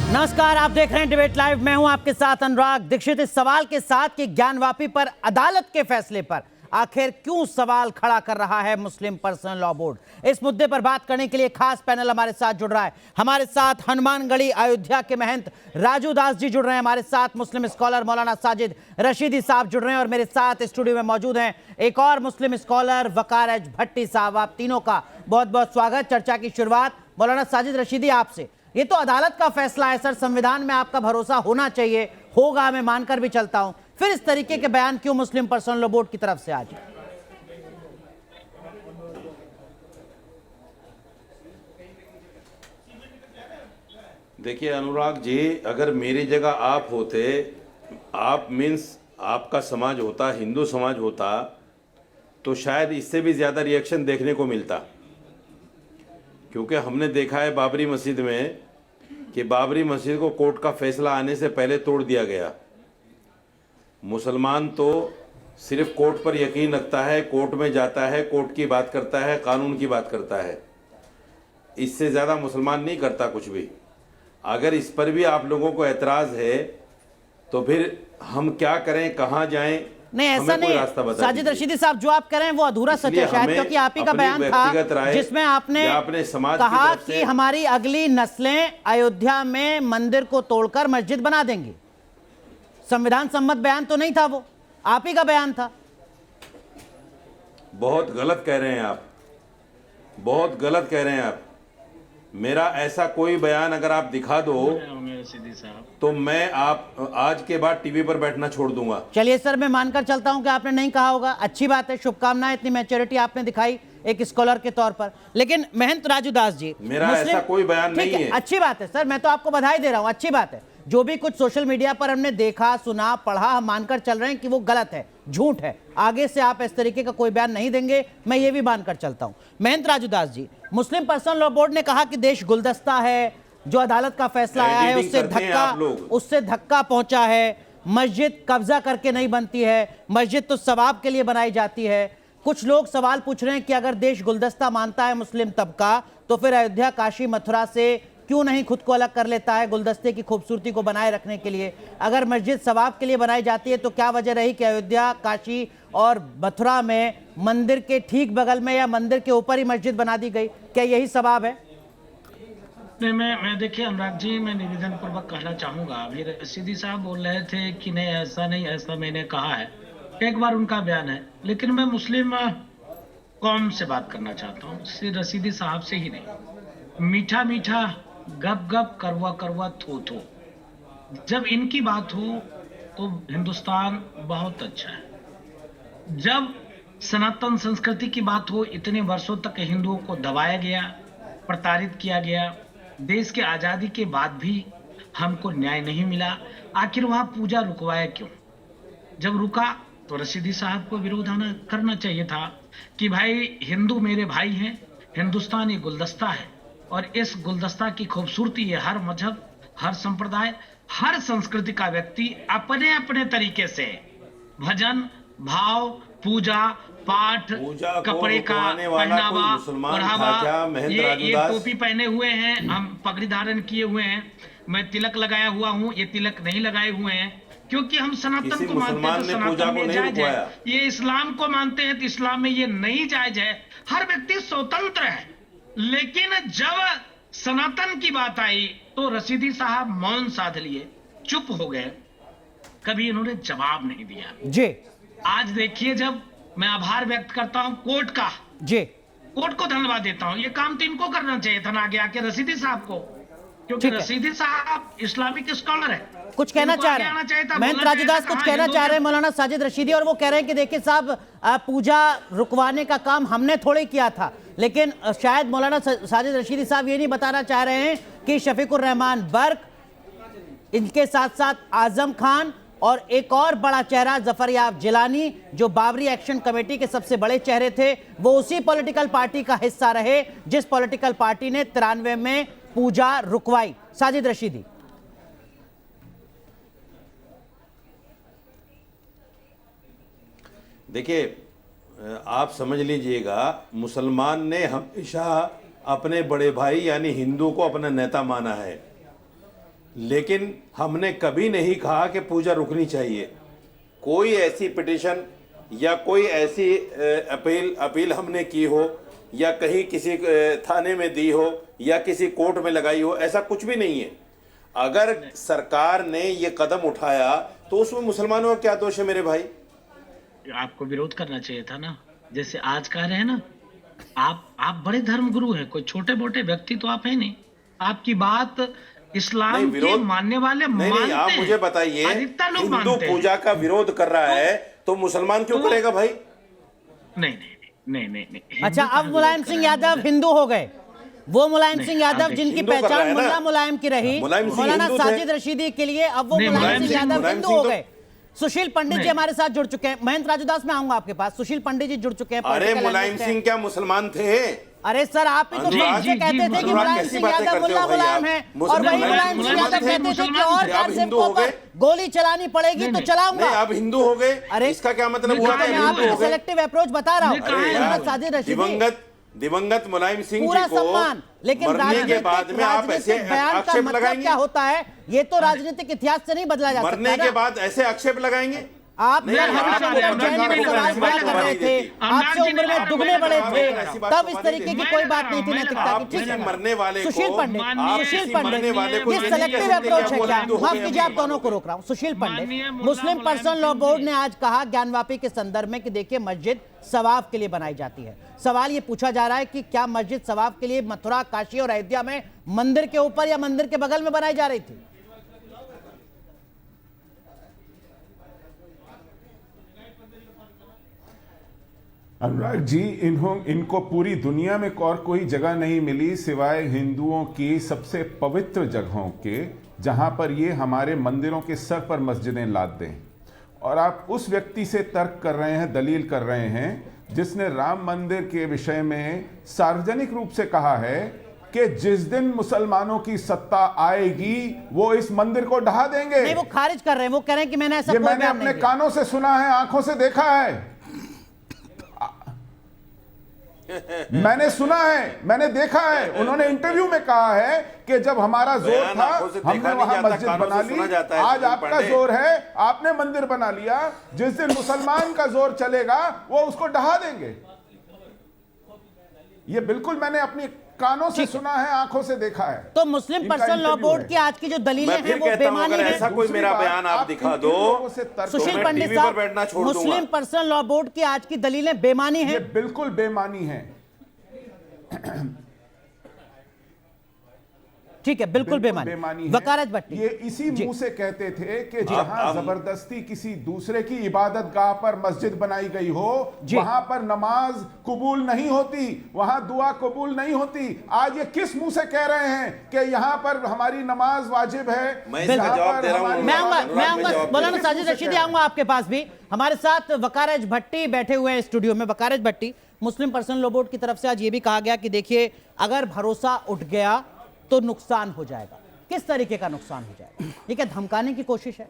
नमस्कार, आप देख रहे हैं डिबेट लाइव। मैं हूं आपके साथ अनुराग दीक्षित। इस सवाल के साथ कि ज्ञानवापी पर अदालत के फैसले पर आखिर क्यों सवाल खड़ा कर रहा है मुस्लिम पर्सनल लॉ बोर्ड, इस मुद्दे पर बात करने के लिए खास पैनल हमारे साथ जुड़ रहा है। हमारे साथ हनुमानगढ़ी अयोध्या के महंत राजू दास जी जुड़ रहे हैं, हमारे साथ मुस्लिम स्कॉलर मौलाना साजिद रशीदी साहब जुड़ रहे हैं और मेरे साथ स्टूडियो में मौजूद हैं एक और मुस्लिम स्कॉलर वकार एच भट्टी साहब। आप तीनों का बहुत बहुत स्वागत। चर्चा की शुरुआत मौलाना साजिद रशीदी आपसे। ये तो अदालत का फैसला है सर, संविधान में आपका भरोसा होना चाहिए, होगा, मैं मानकर भी चलता हूं, फिर इस तरीके के बयान क्यों मुस्लिम पर्सनल लॉ बोर्ड की तरफ से आज? देखिए अनुराग जी, अगर मेरी जगह आप होते, आप मीन्स आपका समाज होता, हिंदू समाज होता, तो शायद इससे भी ज़्यादा रिएक्शन देखने को मिलता। क्योंकि हमने देखा है बाबरी मस्जिद में कि बाबरी मस्जिद को कोर्ट का फैसला आने से पहले तोड़ दिया गया। मुसलमान तो सिर्फ कोर्ट पर यकीन रखता है, कोर्ट में जाता है, कोर्ट की बात करता है, कानून की बात करता है, इससे ज़्यादा मुसलमान नहीं करता कुछ भी। अगर इस पर भी आप लोगों को एतराज़ है तो फिर हम क्या करें, कहाँ जाएं? नहीं, ऐसा नहीं साजिद रशीदी साहब, जो आप कह रहे हैं वो अधूरा सच है शायद, क्योंकि आप ही का बयान था जिसमें आपने कहा कि हमारी अगली नस्लें अयोध्या में मंदिर को तोड़कर मस्जिद बना देंगी। संविधान सम्मत बयान तो नहीं था, वो आप ही का बयान था। बहुत गलत कह रहे हैं आप, बहुत गलत कह रहे हैं आप। मेरा ऐसा कोई बयान अगर आप दिखा दो तो मैं आप आज के बाद टीवी पर बैठना छोड़ दूंगा। चलिए सर, मैं मानकर चलता हूं कि आपने नहीं कहा होगा, अच्छी बात है, शुभकामनाएं, इतनी मैच्योरिटी आपने दिखाई एक स्कॉलर के तौर पर। लेकिन महंत राजू दास जी, मेरा ऐसा कोई बयान नहीं है। अच्छी बात है सर, मैं तो आपको बधाई दे रहा हूं, अच्छी बात है। जो भी कुछ सोशल मीडिया पर हमने देखा, सुना, पढ़ा, हम मानकर चल रहे हैं कि वो गलत है, झूठ है। आगे से आप इस तरीके का कोई बयान नहीं देंगे, मैं ये भी मानकर चलता हूं। महंत राजू दास जी, मुस्लिम पर्सनल लॉ बोर्ड ने कहा कि देश गुलदस्ता है, जो अदालत का फैसला आया है उससे धक्का पहुंचा है, मस्जिद कब्जा करके नहीं बनती है, मस्जिद तो सवाब के लिए बनाई जाती है। कुछ लोग सवाल पूछ रहे हैं कि अगर देश गुलदस्ता मानता है मुस्लिम तबका, तो फिर अयोध्या, काशी, मथुरा से क्यों नहीं खुद को अलग कर लेता है गुलदस्ते की खूबसूरती को बनाए रखने के लिए? अगर मस्जिद सवाब के लिए बनाई जाती है तो क्या वजह रही कि अयोध्या, काशी और मथुरा में मंदिर के ठीक बगल में या मंदिर के ऊपर ही मस्जिद बना दी गई? क्या यही सवाब है? नहीं, मैं देखिए अनुराग जी, मैं निवेदन पूर्वक कहना चाहूंगा। अभी रशीदी साहब बोल रहे थे कि नहीं ऐसा नहीं, ऐसा मैंने कहा है, एक बार उनका बयान है, लेकिन मैं मुस्लिम कौम से बात करना चाहता हूँ, सिर्फ रशीदी साहब से ही नहीं। मीठा मीठा, गप गप, करवा करवा, थो थो, जब इनकी बात हो तो हिंदुस्तान बहुत अच्छा है। जब सनातन संस्कृति की बात हो, इतने वर्षों तक हिंदुओं को दबाया गया, प्रताड़ित किया गया, देश के आजादी के बाद भी हमको न्याय नहीं मिला, आखिर वहां पूजा रुकवाया क्यों? जब रुका तो रशीदी साहब को विरोध करना चाहिए था कि भाई हिंदू मेरे भाई हैं, हिंदुस्तान एक गुलदस्ता है और इस गुलदस्ता की खूबसूरती है, हर मजहब, हर संप्रदाय, हर संस्कृति का व्यक्ति अपने अपने तरीके से भजन, भाव, पूजा, पाठ, कपड़े का पहनावा, ओढ़ावा, ये टोपी पहने हुए हैं, हम पगड़ी धारण किए हुए हैं, मैं तिलक लगाया हुआ हूँ, ये तिलक नहीं लगाए हुए हैं, क्योंकि हम सनातन को मानते हैं तो सनातन में जायज है। ये इस्लाम को मानते हैं तो इस्लाम में ये नहीं जायज है। हर व्यक्ति स्वतंत्र है। लेकिन जब सनातन की बात आई तो रशीदी साहब मौन साध लिए, चुप हो गए, कभी इन्होंने जवाब नहीं दिया जी। आज देखिए, जब मैं आभार व्यक्त करता हूं कोर्ट का, जी, कोर्ट को धन्यवाद देता हूं, ये काम तो इनको करना चाहिए था, ना आगे आके रशीदी साहब को, क्योंकि रशीदी साहब इस्लामिक स्कॉलर है। कुछ कहना चाह रहे हैं महंत राजू दास, कुछ कहना चाह रहे हैं मौलाना साजिद रशीदी, और वो कह रहे हैं कि देखिए साहब, पूजा रुकवाने का काम हमने थोड़े किया था। लेकिन शायद मौलाना साजिद रशीदी साहब ये नहीं बताना चाह रहे हैं कि शफीकुर रहमान बर्क, इनके साथ साथ आजम खान और एक और बड़ा चेहरा जफर याब जिलानी, जो बाबरी एक्शन कमेटी के सबसे बड़े चेहरे थे, वो उसी पॉलिटिकल पार्टी का हिस्सा रहे जिस पॉलिटिकल पार्टी ने 93 में पूजा रुकवाई। साजिद रशीदी। देखिए, आप समझ लीजिएगा, मुसलमान ने हमेशा अपने बड़े भाई यानी हिंदू को अपना नेता माना है, लेकिन हमने कभी नहीं कहा कि पूजा रुकनी चाहिए। कोई ऐसी पिटीशन या कोई ऐसी अपील हमने की हो या कहीं किसी थाने में दी हो या किसी कोर्ट में लगाई हो, ऐसा कुछ भी नहीं है। अगर सरकार ने ये कदम उठाया तो उसमें मुसलमानों का क्या दोष है मेरे भाई? आपको विरोध करना चाहिए था ना, जैसे आज कह रहे हैं ना, आप बड़े धर्मगुरु हैं, कोई छोटे मोटे व्यक्ति तो आप हैं नहीं। आपकी बात इस्लाम के मानने वाले नहीं, आप मुझे बताइए, अधिकतर लोग हिंदू मानते हैं। पूजा का विरोध कर रहा है तो मुसलमान क्यों करेगा भाई? नहीं। अच्छा, अब मुलायम सिंह यादव हिंदू हो गए। वो मुलायम सिंह यादव जिनकी हिंदू कर रहा पहचान है ना। मुल्ला मुलायम की रही, मुलायम सिंह मौलाना हिंदू थे। साजिद रशीदी के लिए अब वो नहीं, मुलायम सिंह यादव मुलायम हिंदू सिंह हो तो- गए। सुशील पंडित जी हमारे साथ जुड़ चुके हैं। महेंद्र राजूदास, मैं आऊंगा आपके पास। सुशील पंडित जी जुड़ चुके हैं। अरे political मुलायम analyst हैं। सिंह क्या मुसलमान थे? अरे सर, आप ही तो जी, पहले जी, से कहते जी, थे कि अनुराग, मुलायम कैसी सिंह बातें यादव करते हो मुल्ला भाई मुलायम आप? है, और मुसलमान वही मुलायम सिंह यादव कहते थे कि और थे, आप कार से हिंदू हो गए? गोली चलानी पड़ेगी तो नहीं, चलाऊंगा। नहीं, आप हिंदू हो गए। अरे, इसका क्या मतलब नहीं, हुआ तो कि मैं आप हिंदू आपको हो गए? सेलेक्टिव अप्रोच बता रहा हूँ। अरे मौलाना यार, साजिद रशीदी दिवंगत मुलायम सिंह पूरा जी को सम्मान, लेकिन मरने के राजनीतिक बाद में आप ऐसे बयान का आक्षेप मतलब लगाएंगे? क्या होता है, ये तो राजनीतिक इतिहास से नहीं बदला जा सकता मरने ना। के बाद ऐसे आक्षेप लगाएंगे? आप नहीं, जब आप हरिशंकर पत्रकार जैन को के सवाल ऐसी खड़ा बात कर रहे नहीं थे, देती। आपसे उम्र में दुगने बड़े थे, ऐसी बात तब को इस नहीं तरीके की देती। कोई बात नहीं थी नैतिकता की। आप ठीक किसी है, मरने वाले को, सुशील पंडित, आप सुशील किसी पंडित, मरने वाले को ये नहीं सेलेक्टिव कहते कि अप्रोच है वो क्या? हिंदू हो माफ गए, कीजिए, आप अभी। दोनों को रोक रहा हूँ। सुशील माननीय पंडित, मुल्ला मुस्लिम मुलायम पर्सनल लॉ सिंह बोर्ड जी। ने आज कहा ज्ञानवापी के संदर्भ में कि देखिए मस्जिद सवाब के लिए बनाई जाती है। सवाल ये पूछा जा रहा है कि क्या मस्जिद सवाब के लिए मथुरा, काशी और अयोध्या में मंदिर के ऊपर या मंदिर के बगल में बनाई जा रही थी? अनुराग जी, इनको पूरी दुनिया में और कोई जगह नहीं मिली सिवाय हिंदुओं की सबसे पवित्र जगहों के, जहां पर ये हमारे मंदिरों के सर पर मस्जिदें लाद दें। और आप उस व्यक्ति से तर्क कर रहे हैं, दलील कर रहे हैं, जिसने राम मंदिर के विषय में सार्वजनिक रूप से कहा है कि जिस दिन मुसलमानों की सत्ता आएगी वो इस मंदिर को ढहा देंगे। नहीं, वो खारिज कर रहे हैं। वो कह रहे हैं कि मैंने ऐसा ये कोई मैंने बयान अपने नहीं दिया। कानों से सुना है, आंखों से देखा है, मैंने सुना है, मैंने देखा है। उन्होंने इंटरव्यू में कहा है कि जब हमारा जोर बयान था आंखों से देखा हमने नहीं वहां जाता, मस्जिद कानों से बना सुना ली। जाता है। आज सुनील आपका पांडे। जोर है, आपने मंदिर बना लिया। जिस दिन मुसलमान का जोर चलेगा वो उसको ढहा देंगे। ये बिल्कुल मैंने अपनी कानों से सुना है, आंखों से देखा है। तो मुस्लिम इनका पर्सनल लॉ इंटरव्यू बोर्ड है। की आज की जो दलीलें मैं हैं फिर वो कहता हूं, बेमानी अगर है। ऐसा कोई दूसरी मेरा बात, बयान आप दिखा इन दो लोगों से तर्क- तो सुशील मैं पंडित टीवी पर बैठना साहब, छोड़ दूंगा। मुस्लिम पर्सनल लॉ बोर्ड की आज की दलीलें बेमानी ये हैं। बिल्कुल बेमानी है। ठीक है, बिल्कुल बेमानी है। वकालत भट्टी, ये इसी जी। मुंह से कहते थे कि जहां जबरदस्ती किसी दूसरे की इबादत गाह पर मस्जिद बनाई गई हो, वहां पर नमाज कबूल नहीं होती, वहां दुआ कबूल नहीं होती। आज ये किस मुंह से कह रहे हैं कि यहां पर हमारी नमाज वाजिब है? मैं इसका यहाँ जवाब पर दे रहा हूं। हमारी मैं आऊंगा, नमाज मैं वाजिब आऊंगा, है। मौलाना किस साजिद मुंह से रशीदी कह आऊंगा आपके पास भी। हमारे साथ वकारज भट्टी बैठे हुए हैं स्टूडियो में। वकारज भट्टी, मुस्लिम पर्सनल लॉ बोर्ड की तरफ से आज ये भी कहा गया कि देखिए अगर भरोसा उठ गया तो नुकसान हो जाएगा। किस तरीके का नुकसान हो जाएगा? ये क्या धमकाने की कोशिश है?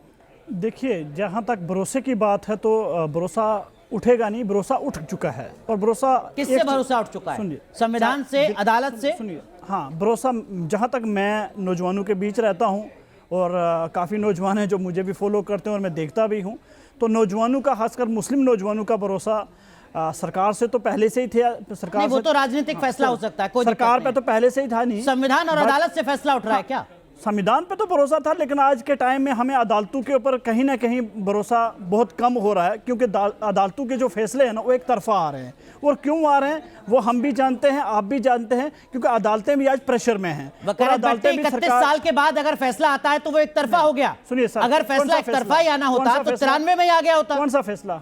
देखिए, जहाँ तक भरोसे की बात है तो भरोसा उठेगा नहीं, भरोसा उठ चुका है। और भरोसा किससे भरोसा उठ चुका है? सुनिए, संविधान से, अदालत से? सुनिए, हाँ, भरोसा, जहाँ तक मैं नौजवानों के बीच रहता हूँ और काफ़ी नौजवान हैं जो मुझे भी फॉलो करते हैं और मैं देखता भी हूँ, तो नौजवानों का, खासकर मुस्लिम नौजवानों का भरोसा सरकार से तो पहले से ही थे। सरकार नहीं, वो से तो राजनीतिक फैसला हो सकता है, कोई सरकार दिक्कत पे नहीं। तो पहले से ही था नहीं। संविधान और बट- अदालत से फैसला उठ रहा है क्या? संविधान पे तो भरोसा था, लेकिन आज के टाइम में हमें अदालतों के ऊपर कहीं ना कहीं भरोसा बहुत कम हो रहा है, क्योंकि अदालतों के जो फैसले हैं ना वो एक तरफा आ रहे हैं। और क्यों आ रहे हैं वो हम भी जानते हैं, आप भी जानते हैं, क्योंकि अदालतें भी आज प्रेशर में हैं। वकालत भट्टी, 31 साल के बाद अगर फैसला आता है तो वो एक तरफा हो गया। सुनिए सर, अगर कौन फैसला सा एक तरफा ही आना कौन होता सा तो फैसला? 93 में ही आ गया होता। कौन सा फैसला?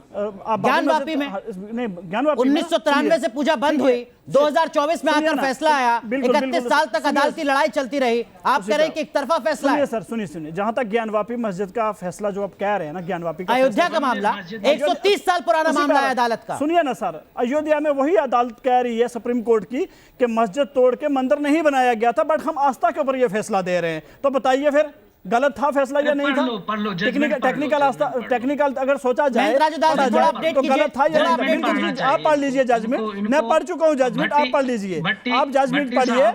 आप ज्ञानवापी में? नहीं, ज्ञानवापी में 1993 से पूजा बंद हुई, 2024 में सुनिए आकर ना, फैसला आया। बिल्कुल, 31 बिल्कुल, साल तक सुनिए, अदालती लड़ाई चलती रही। आप कह रहे हैं कि एक तरफा फैसला है। सुनिए, जहां तक ज्ञानवापी मस्जिद का फैसला जो आप कह रहे हैं ना, ज्ञानवापी का अयोध्या फैसला- का मामला 130 साल पुराना उसी मामला है बात- अदालत का। सुनिए ना सर, अयोध्या में वही अदालत कह रही है, सुप्रीम कोर्ट की, कि मस्जिद तोड़ के मंदिर नहीं बनाया गया था, बट हम आस्था के ऊपर ये फैसला दे रहे हैं। तो बताइए फिर गलत था फैसला या नहीं था? पढ़ लो, टेक्निकल आस्था, टेक्निकल अगर सोचा जाए महेंद्र राजूदास जी, थोड़ा अपडेट तो कीजिए, गलत था या थोड़ा नहीं? अपडेट बिल्कुल, कीजिए। आप पढ़ लीजिए जजमेंट। मैं पढ़ चुका हूँ जजमेंट, आप पढ़ लीजिए। आप जजमेंट पढ़िए।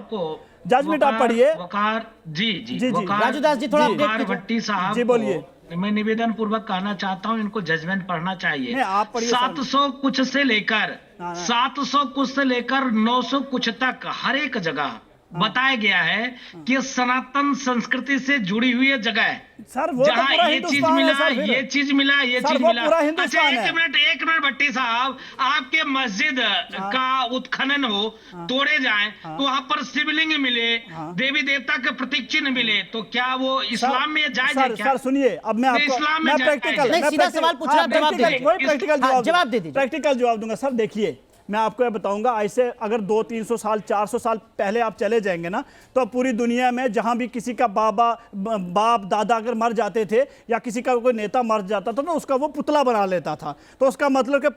जजमेंट आप पढ़िए। वकार जी जी जी, वकार राजू दास जी, थोड़ा जी, अपडेट वकार कीजिए। भट्टी साहब जी, बोलिए। को मैं निवेदन पूर्वक कहना चाहता हूँ, इनको जजमेंट पढ़ना चाहिए। नहीं, आप पढ़िए सर। 700 कुछ से लेकर हाँ, हाँ। 700 कुछ से लेकर 900 कुछ तक हर एक जगह बताया गया है कि सनातन संस्कृति से जुड़ी हुई ये जगह है, सर वो तो जहाँ पूरा ये चीज हिंदुस्तान है मिला, सर, फिर। ये चीज मिला, ये सर, चीज वो मिला। पूरा अच्छा, हिंदुस्तान है। एक मिनट भट्टी साहब, आपके मस्जिद का उत्खनन हो, तोड़े जाएं, तो वहां पर शिवलिंग मिले, देवी देवता के प्रतीक चिन्ह मिले, तो क्या वो इस्लाम में जायज है सर क्या? सर सुनिए, अब मैं आपको इस्लाम में मैं जायज प्रैक्टिकल है। नहीं, सीधा सवाल पूछ रहा, आप जवाब दीजिए। वही प्रैक्टिकल हाँ, जवाब जवाब दे दीजिए। प्रैक्टिकल जवाब दूंगा सर। देखिए, मैं आपको यह बताऊंगा, ऐसे अगर 200-300 साल 400 साल पहले आप चले जाएंगे ना, तो पूरी दुनिया में जहां भी किसी का बाप दादा अगर मर जाते थे या किसी का कोई नेता मर जाता था तो उसका वो पुतला बना लेता था। तो उसका मतलब कि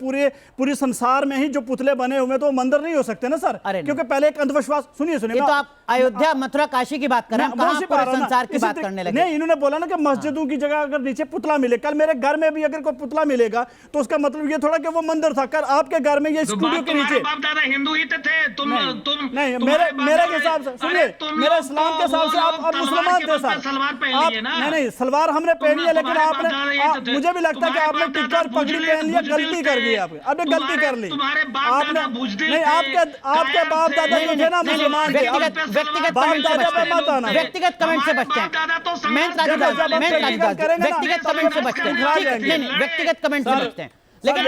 पूरे संसार में ही जो पुतले बने हुए तो वो मंदिर नहीं हो सकते ना सर, अरे क्योंकि पहले एक अंधविश्वास। सुनिए ये तो आप अयोध्या, मथुरा, काशी की बात कर रहे हैं, मैं कहाँ उसी पूरे पर आ रहा हूं संसार ना। की इसी बात तरीके- करने लगे। नहीं, इन्होंने बोला ना कि मस्जिदों की जगह अगर नीचे पुतला मिले, कल मेरे घर में भी अगर कोई पुतला मिलेगा तो उसका मतलब ये थोड़ा कि वो मंदिर था। कल आपके घर में ये तो स्टूडियो के तुम्हारे नीचे बाप दादा हिंदू ही तो थे, तुम नहीं, तुम्हारे मेरे बाप मेरे दादा- हिसाब से अरे सुनिए, तुम मेरे लोग इस्लाम के तो हिसाब से वो आप लोग मुसलमान के थे बल पे सर। सलवार पहन आप लिए ना। नहीं, सलवार हमने पहनी है, लेकिन तुम्हारे आपने बाप दादा ये तो थे। मुझे भी लगता है कि तुम्हारे आपने बाप टिक्का दादा और पगड़ी बुजदिल- पहन लिया, बुजदिल गलती थे। कर ली आपने, आपने गलती कर ली। तुम्हारे बाप आपने दादा बुजदिल नहीं, थे, आपके बाप कायर दादा थे। जो थे ना नहीं, मुसलमान थे। व्यक्तिगत अब व्यक्तिगत बाप कमेंट से दादा बचते पे मत आना। हैं, व्यक्तिगत कमेंट से बचते हैं। मेहनत राजू दास, व्यक्तिगत कमेंट से बचते हैं। ठीक है, नहीं, व्यक्तिगत कमेंट से बचते हैं। लेकिन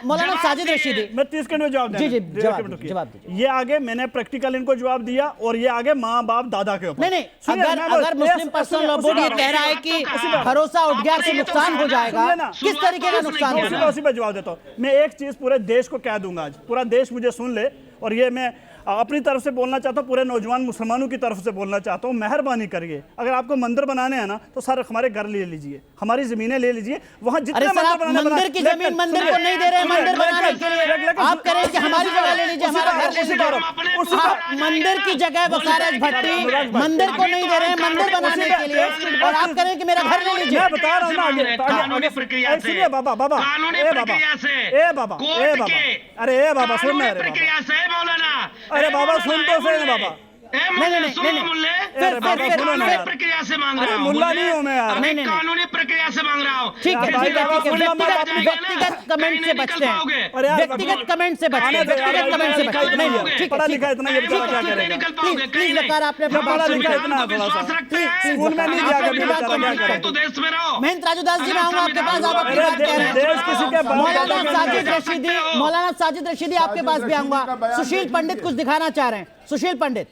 मौलाना साजिद रशीदी, मैं 30 सेकंड में जवाब जी, देना। जवाब दीजिए। ये आगे मैंने प्रैक्टिकल इनको जवाब दिया और ये आगे माँ बाप दादा के ऊपर। नहीं, सुनिए, अगर मैं अगर बस- मुस्लिम ये- पर्सनल सुनिए, लॉ बोर्ड ये उसी कह रहा है कि भरोसा उठ गया तो नुकसान हो जाएगा, सुनिए ना। किस तरीके का नुकसान मैं होगा? उसी पे जवाब देता हूँ। मैं एक चीज पूरे देश को कह दूंगा, आज पूरा देश मुझे सुन ले, और ये मैं अपनी तरफ से बोलना चाहता हूँ, पूरे नौजवान मुसलमानों की तरफ से बोलना चाहता हूँ, मेहरबानी करिए, अगर आपको मंदिर बनाने हैं ना तो सर हमारे घर ले लीजिए, हमारी जमीनें ले लीजिए, वहाँ जितने अरे सर, आप मंदिर की जमीन मंदिर को नहीं दे रहे हैं मंदिर बनाने के लिए, आप कह रहे हैं कि हमारी जगह ले लीजिए, हमारा घर ले लीजिए। आप मंदिर की जगह वकालत भट्टी मंदिर को नहीं दे रहे हैं मंदिर बनाने के लिए, और आप कह रहे हैं कि मेरा घर ले लीजिए। मैं बता रहा हूँ ना, कानूनी प्रक्रिया से, सुनिए बाबा, कानूनी ए बाबा, प्रक्रिया से, ए बाबा, ए कोर्ट बाबा, के अरे ए बाबा सुन कानूनी ना, अरे बाबा, प्रक्रिया से मौलाना, अरे बाबा, मौलाना, सुन तो सही ना बाबा। नहीं, सुनो मुल्ले, फिर कानूनी प्रक्रिया से मांग रहा हूँ, मुल्ला नहीं हूँ मैं यार। नहीं, कानूनी प्रक्रिया से मांग रहा हूँ। ठीक है, भाई, ठीक है, ठीक है, भाई, व्यक्तिगत कमेंट से बचते हैं, अरे यार, व्यक्तिगत कमेंट से बचते हैं, व्यक्तिगत कमेंट से बचते हैं। नहीं, ठीक पढ़ा है, लिखा इतना ये बेचारा क्या करेगा? प्लीज वकार, आपने अपनी बात पढ़ा सुनी। लिखा इतना है थोड़ा सा, स्कूल में नहीं जाकर भी बेचारा क्या करेगा? तो देश में रहो। महेंद्र राजू दास जी, मैं आऊंगा आपके पास, आप अपनी अरे बात कह रहे देश किसी के हैं। बाप मौलाना दादा का साजिद नहीं रशीदी, मौलाना साजिद रशीदी आपके पास भी आऊंगा। सुशील पंडित कुछ दिखाना चाह रहे हैं, सुशील पंडित,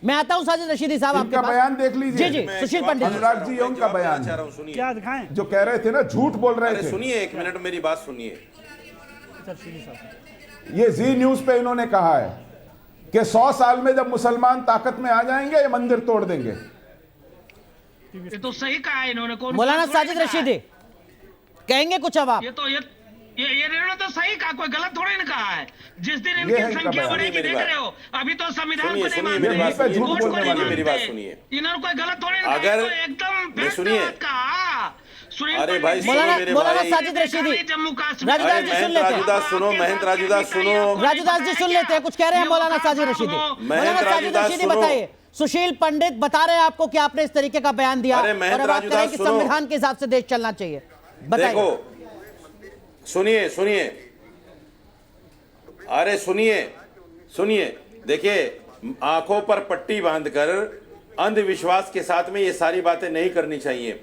मैं आता हूं साजिद रशीदी साहब आपके इनका पास। बयान देख लीजिए। जी, सुशील पंडित जी। अनुराग जी, उनका बयान चाह रहा हूँ, सुनिए। क्या दिखाएं? जो कह रहे थे ना, झूठ बोल रहे अरे थे। सुनिए, एक मिनट मेरी बात सुनिए। ये जी न्यूज पे इन्होंने कहा है कि 100 साल में जब मुसलमान ताकत में आ जाएंगे ये मंदिर तोड़ देंगे। ये तो सही कहा है इन्होंने। कौन मौलाना थोड़ी साजिद कहा है। रशीदी कहेंगे कुछ अब आप? ये तो ये इन्होंने तो सही कहा, कोई गलत थोड़ी ना कहा है। जिस दिन ये इनकी है इनका संख्या बयान। बढ़ेगी, मेरी देख बात। रहे हो, अभी तो संविधान सुनिए, को नहीं सुनिए, मानते, मेरी बात सुनिए, कोर्ट को बोलने नहीं वाली, मेरी मानते। बात सुनिए। इन्होंने कोई गलत थोड़ी ना कहा, अगर- ये तो एकदम फैक्ट सुनिए। बात कहा। सुनील अरे पंडित भाई, जी, मौलाना- ये मौलाना देखा साजिद नहीं रशीदी, जम्मू कश्मीर। राजू दास जी सुन महेंद्र लेते हैं। राजूदास सुनो, महेंद्र राजूदास सुनो। राजू दास जी सुन लेते हैं, कुछ कह रहे हैं मौलाना साजिद रशीदी। मौलाना साजिद राजूदास रशीदी सुनो। बताइए, सुशील पंडित बता रहे हैं आपको कि आपने इस तरीके का बयान दिया, अरे और महेंद्र अब आप कह रहे हैं कि राजूदास सुनो। संविधान के हिसाब से देश चलना चाहिए, बताइए। देखो, सुनिए सुनिए, अरे सुनिए सुनिए, देखिए, आंखों पर पट्टी बांधकर अंधविश्वास के साथ में ये सारी बातें नहीं करनी चाहिए।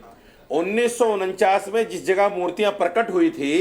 1949 में जिस जगह मूर्तियां प्रकट हुई थी,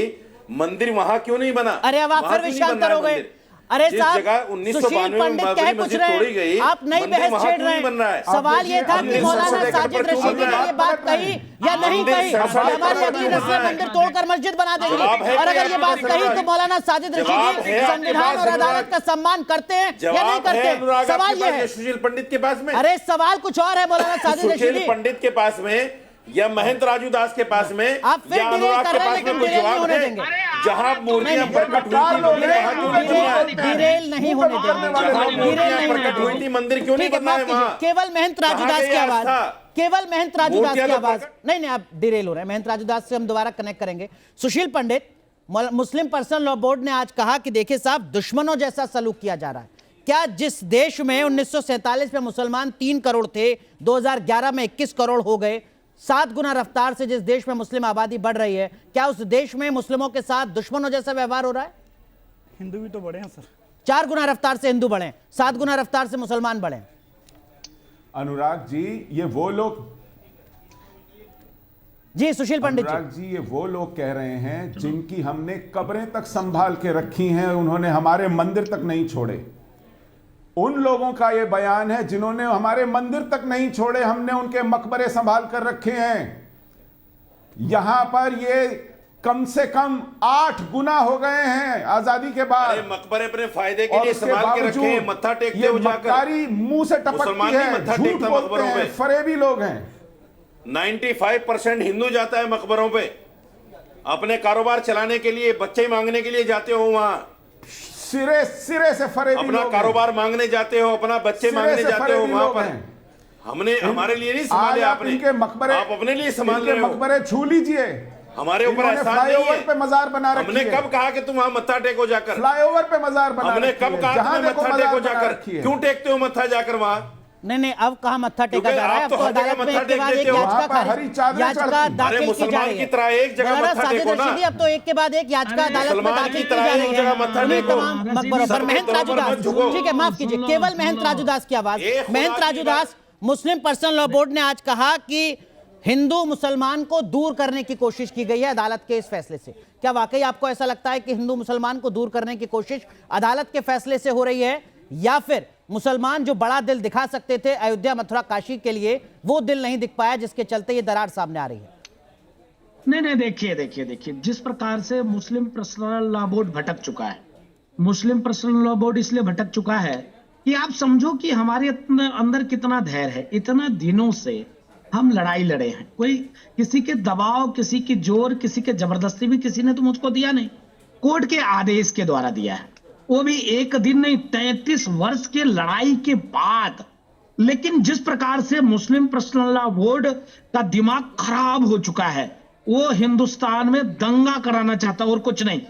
मंदिर वहां क्यों नहीं बना? अरे अब आप वहां फिर क्यों नहीं विषयांतर बन रहा हो गए। मंदिर? अरे जिस साहब, जगह सुशील 1992 में पंडित कह बाबरी कुछ मस्जिद रहे तोड़ी गई, हैं, आप नई मंदिर बहस वहां छेड़ क्यों रहे नहीं बन रहा है? हैं। सवाल ये था कि मंदिर मौलाना सरसों साजिद लेकर रशीदी ने ये बात कही या नहीं मंदिर कही, सरसों लेकर हमारी अगली क्यों बन नस्लें रहा है? मंदिर तोड़कर मस्जिद बना देंगी, जवाब है और कि अगर ये आपके बात पास कही तो जवाब मौलाना साजिद जवाब रशीदी है आपके संविधान पास और अदालत अनुराग। का सम्मान करते हैं या नहीं जवाब करते है अनुराग सवाल आपके ये पास, है। ये सुशील पंडित के पास में, अरे सवाल कुछ और है मौलाना साजिद सुशील रशीदी। पंडित के पास में या महेंद्र राजूदास के पास में आप फिर या डिले अनुराग कर के रहे हैं, पास लेकिन में कोई डिले नहीं जवाब होने है? देंगे। जहां मूर्तियां प्रकट हुई थी, मंदिर वहां क्यों नहीं बना है? डिरेल नहीं होने देंगे, जहां डिरेल मूर्तियां नहीं होने प्रकट हुई देंगे। थी, मंदिर क्यों नहीं ठीक है, बना है माफ कीजिए, वहां? केवल महेंद्र राजूदास की कहाँ आवाज, गया केवल महेंद्र राजूदास मूर्तियां की तो आवाज। प्रकट- नहीं नहीं, आप डिरेल हो रहे हैं, महेंद्र राजूदास से हम दोबारा कनेक्ट करेंगे। सुशील पंडित, मुस्लिम पर्सनल लॉ बोर्ड ने आज कहा कि देखिए साहब, दुश्मनों जैसा सलूक किया जा रहा है। क्या जिस देश में 1947 में मुसलमान 3 करोड़ थे, 2011 में 21 करोड़ हो गए, 7 गुना रफ्तार से जिस देश में मुस्लिम आबादी बढ़ रही है, क्या उस देश में मुस्लिमों के साथ दुश्मनों जैसा व्यवहार हो रहा है? हिंदू भी तो बड़े हैं सर। 4 गुना रफ्तार से हिंदू बढ़े, 7 गुना रफ्तार से मुसलमान बढ़े। अनुराग जी, ये वो लोग जी सुशील पंडित जी। अनुराग जी, ये वो लोग कह रहे हैं जिनकी हमने कब्रें तक संभाल के रखी हैं, उन्होंने हमारे मंदिर तक नहीं छोड़े। उन लोगों का ये बयान है जिन्होंने हमारे मंदिर तक नहीं छोड़े, हमने उनके मकबरे संभाल कर रखे हैं। यहां पर ये कम से कम 8 गुना हो गए हैं आजादी के बाद। अरे मकबरे अपने फायदे के और लिए उसके संभाल के रखे हैं, बावजूद मत्था टेकते ये हो जाकर। मक्कारी मुंह से टपकती मुसलमान नहीं है, मत्था झूठ टेकता बोलते मकबरों हैं, पे। फरेबी लोग हैं। 95% हिंदू जाता है मकबरों पे, अपने कारोबार चलाने के लिए, बच्चे मांगने के लिए जाते हो वहां, सिरे सिरे से फरेबी अपना लोग कारोबार मांगने जाते हो, अपना बच्चे सिरे मांगने से जाते हो फरेबी वहां लोग पर। हैं। हमने हमारे लिए नहीं आज संभाले आप आपने, इनके मकबरे, आप अपने लिए संभाल इनके रहे हो। मकबरे छू लीजिए। हमारे ऊपर इन्होंने एहसान नहीं फ्लाईओवर है। पे मजार बना रखी हमने है। कब कहा कि तुम वहां मत्था टेको जाकर? फ्लाईओवर पे मजार बना हमने रखी कब है। कहा जहां तुम्हें देखो मत्था मजार टेको बना जाकर? रखी है। क्यों टेकते हो मत्था जाकर वहां? नहीं, अब कहां मत्था टेका क्योंकि जा रहा है? आप अब तो तो हर जगह अदालत में मत्था एक के टेक बाद एक देते हो। याचिका वहां पर हरी चादरें याचिका चढ़ती हैं। दाखिल अरे की जा मुसलमान रही की है। तरह एक जगह मौलाना मत्था साजिद टेको ना। रशीदी, अब तो एक के बाद एक याचिका अरे अदालत में मुसलमान दाखिल की की तरह जा एक रही जगह है मत्था उन्हीं टेको। तमाम मकबरों पर। सर के महंत तौर पर राजूदास, मत झुको। ठीक है, माफ कीजिए, सुन लो, केवल सुन महंत लो। राजूदास की आवाज। ए खुदा महंत की राजूदास, मुस्लिम पर्सनल लॉ बोर्ड ने आज कहा कि हिंदू मुसलमान को दूर करने की कोशिश की गई है अदालत के इस फैसले से। क्या वाकई आपको ऐसा लगता है कि हिंदू मुसलमान को दूर करने की कोशिश अदालत के फैसले से हो रही है, या फिर मुसलमान जो बड़ा दिल दिखा सकते थे अयोध्या, मथुरा, काशी के लिए, वो दिल नहीं दिख पाया, जिसके चलते ये दरार सामने आ रही है? नहीं, देखिए, जिस प्रकार से मुस्लिम पर्सनल लॉ बोर्ड भटक चुका है, मुस्लिम पर्सनल लॉ बोर्ड इसलिए भटक चुका है कि आप समझो कि हमारे अंदर कितना धैर्य है। इतना दिनों से हम लड़ाई लड़े हैं, कोई किसी के दबाव, किसी की जोर, किसी के जबरदस्ती भी किसी ने तो मुझको दिया नहीं, कोर्ट के आदेश के द्वारा दिया है, वो भी एक दिन नहीं, 33 वर्ष के लड़ाई के बाद। लेकिन जिस प्रकार से मुस्लिम पर्सनल लॉ बोर्ड का दिमाग खराब हो चुका है, वो हिंदुस्तान में दंगा कराना चाहता, और कुछ नहीं।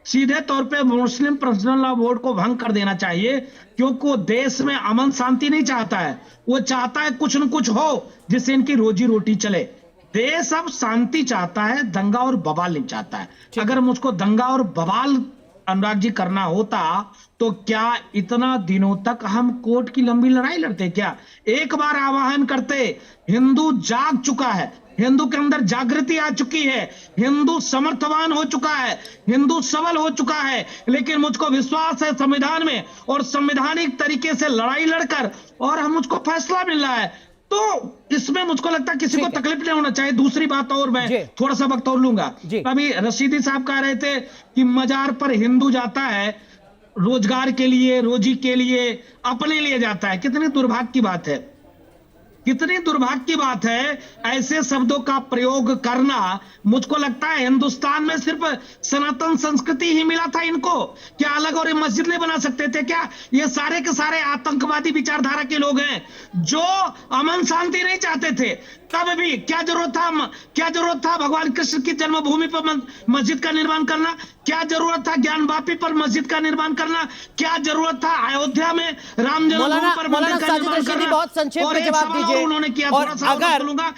सीधे तौर पे मुस्लिम पर्सनल लॉ बोर्ड को भंग कर देना चाहिए, क्योंकि वो देश में अमन शांति नहीं चाहता है, वो चाहता है कुछ न कुछ हो जिससे इनकी रोजी रोटी चले। देश अब शांति चाहता है, दंगा और बवाल नहीं चाहता है। अगर मुझको दंगा और बवाल अनुराग जी करना होता तो क्या इतना दिनों तक हम कोर्ट की लंबी लड़ाई लड़ते? क्या एक बार आह्वान करते? हिंदू जाग चुका है, हिंदू के अंदर जागृति आ चुकी है, हिंदू समर्थवान हो चुका है, हिंदू सबल हो चुका है। लेकिन मुझको विश्वास है संविधान में, और संवैधानिक तरीके से लड़ाई लड़कर और हम मुझको फैसला मिल रहा है, तो इसमें मुझको लगता है किसी को तकलीफ नहीं होना चाहिए। दूसरी बात और मैं थोड़ा सा वक्त और लूंगा। अभी रशीदी साहब कह रहे थे कि मजार पर हिंदू जाता है रोजगार के लिए, रोजी के लिए, अपने लिए जाता है। कितनी दुर्भाग्य की बात है, कितनी दुर्भाग्य की बात है ऐसे शब्दों का प्रयोग करना। मुझको लगता है हिंदुस्तान में सिर्फ सनातन संस्कृति ही मिला था इनको, क्या अलग और मस्जिद नहीं बना सकते थे क्या? ये सारे के सारे आतंकवादी विचारधारा के लोग हैं जो अमन शांति नहीं चाहते थे। तब भी क्या जरूरत था भगवान कृष्ण की जन्मभूमि पर मस्जिद का निर्माण करना? क्या जरूरत था ज्ञानवापी पर मस्जिद का निर्माण करना? क्या जरूरत था अयोध्या में राम जन्मभूमि पर मंदिर का निर्माण करना? बहुत संक्षेप में जवाब दीजिए। उन्होंने किया, और थोड़ा सा अगर बोलूंगा।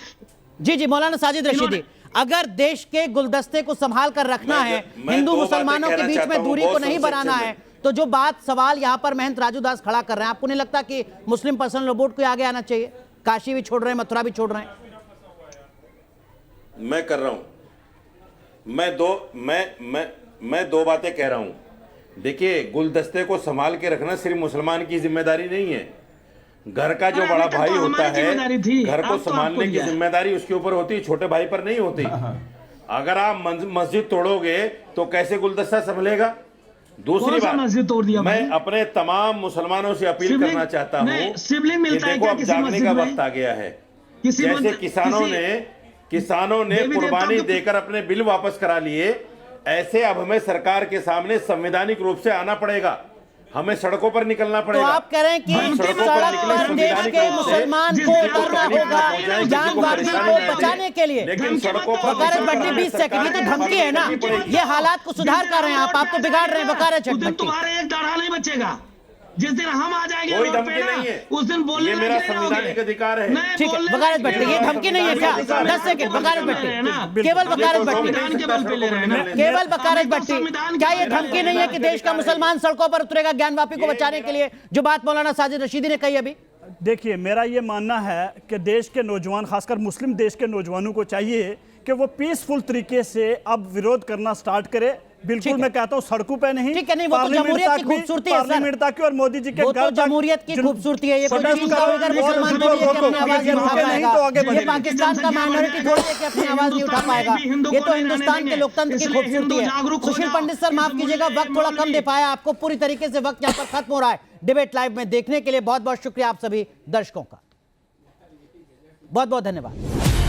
जी मौलाना साजिद रशीदी, अगर देश के गुलदस्ते को संभाल कर रखना है, हिंदू मुसलमानों के बीच में दूरी को नहीं बनाना है, तो जो सवाल यहाँ पर महंत राजूदास खड़ा कर रहे हैं, आपको नहीं लगता कि मुस्लिम पर्सनल लॉ बोर्ड को आगे आना चाहिए? काशी भी छोड़ रहे हैं, मथुरा भी छोड़ रहे हैं। मैं कर रहा हूं, मैं दो बातें कह रहा हूं। देखिए, गुलदस्ते को संभाल के रखना सिर्फ मुसलमान की जिम्मेदारी नहीं है, घर का जो बड़ा भाई होता है, घर को संभालने की जिम्मेदारी उसके ऊपर होती है, छोटे भाई पर नहीं होती। अगर आप मस्जिद तोड़ोगे तो कैसे गुलदस्ता संभलेगा? दूसरी बात, मस्जिद तोड़ दिया मैं अपने तमाम मुसलमानों से अपील करना चाहता हूं कि देखो, अब जागने का वक्त आ गया है। जैसे किसानों ने कुर्बानी देकर अपने बिल वापस करा लिए, ऐसे अब हमें सरकार के सामने संवैधानिक रूप से आना पड़ेगा, हमें सड़कों पर निकलना पड़ेगा। तो आप कह रहे हैं कि सड़क पर देश के मुसलमान को उतरना होगा जान वापियों को बचाने के लिए। लेकिन सड़कों पर वकालत भट्टी 20 सेकंड, ये तो धमकी है ना, ये हालात को सुधार कर रहे हैं आप तो बिगाड़ रहे हैं वकालत भट्टी। तुम्हारे एक दाढ़ा नहीं बचेगा, जिस दिन हम आ जाएंगे कोई रोड पे धमकी ना, नहीं है। उस दिन बोलने ये मेरा लायक नहीं रहोगे। संवैधानिक अधिकार है। नहीं, ठीक है, बोलने वकालत लायक भट्टी, नहीं ये रहोगे। धमकी नहीं है क्या? 10 सेकंड, वकालत भट्टी, केवल वकालत भट्टी, संविधान के बल पे ले रहे हैं ना। केवल वकालत तो भट्टी, संविधान क्या के ये बल पे धमकी नहीं है कि देश का मुसलमान सड़कों पर उतरेगा ज्ञानवापी को बचाने के लिए, जो बात मौलाना साजिद रशीदी ने कही अभी? देखिए, मेरा ये मानना है कि देश के नौजवान, खासकर मुस्लिम देश के नौजवानों को चाहिए कि वो पीसफुल तरीके से अब विरोध करना स्टार्ट करे। बिल्कुल, मैं कहता हूं सड़कों पे नहीं, ठीक है, नहीं, वो तो जमहूरियत की खूबसूरती है सर। पार्लियामेंट तक और मोदी जी के वो घर तो तक जमहूरियत की खूबसूरती है। ये कोई प्रोटेस्ट चीज करो, का अगर मुसलमान रोको, थोड़ी है कि रोको, अपनी आवाज नहीं उठा रोके नहीं तो आगे पाएगा, ये बढ़ेंगे। पाकिस्तान का माइनॉरिटी थोड़ी है कि अपनी आवाज नहीं उठा पाएगा। ये तो हिंदुस्तान के लोकतंत्र की खूबसूरती है। सुशील पंडित सर, माफ कीजिएगा, वक्त थोड़ा कम दे पाया आपको, पूरी तरीके से वक्त यहाँ पर खत्म हो रहा है। डिबेट लाइव में देखने के लिए बहुत बहुत शुक्रिया आप सभी दर्शकों का, बहुत बहुत धन्यवाद।